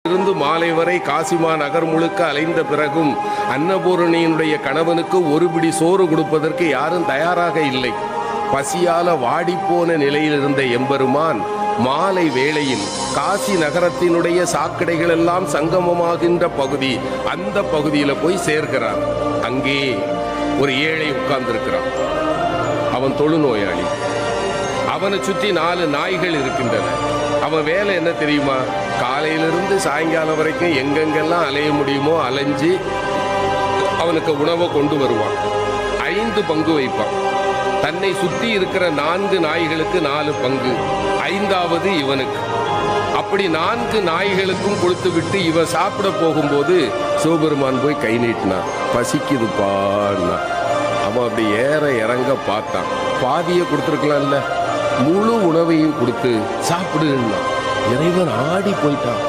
இருந்து மாலை வரை காசிமா நகர் முழுக்க அலைந்த பிறகும் அன்னபூரணியினுடைய கணவனுக்கு ஒரு பிடி சோறு கொடுப்பதற்கு யாரும் தயாராக இல்லை. பசியால வாடிப்போன நிலையில் இருந்த எம்பெருமான் மாலை வேளையில் காசி நகரத்தினுடைய சாக்கடைகள் எல்லாம் சங்கமமாகின்ற பகுதி, அந்த பகுதியில போய் சேர்க்கிறான். அங்கே ஒரு ஏழை உட்கார்ந்திருக்கிறான். அவன் தொழுநோயாளி. அவனை சுற்றி 4 நாய்கள் இருக்கின்றன. அவன் வேலை என்ன தெரியுமா? காலையிலிருந்து சாயங்காலம் வரைக்கும் எங்கெங்கெல்லாம் அலைய முடியுமோ அலைஞ்சு அவனுக்கு உணவை கொண்டு வருவான். 5 பங்கு வைப்பான். தன்னை சுற்றி இருக்கிற 4 நாய்களுக்கு 4 பங்கு, 5வது இவனுக்கு. அப்படி 4 நாய்களுக்கும் கொடுத்து விட்டு இவன் சாப்பிட போகும்போது சிவபெருமான் போய் கை நீட்டினான். பசிக்குதுப்பான்னா. அவன் அப்படி ஏற இறங்க பார்த்தான். பாதியை கொடுத்துருக்கலாம்ல, முழு உணவையும் கொடுத்து சாப்பிடுன்னா. இறைவன் ஆடி போயிட்டான்.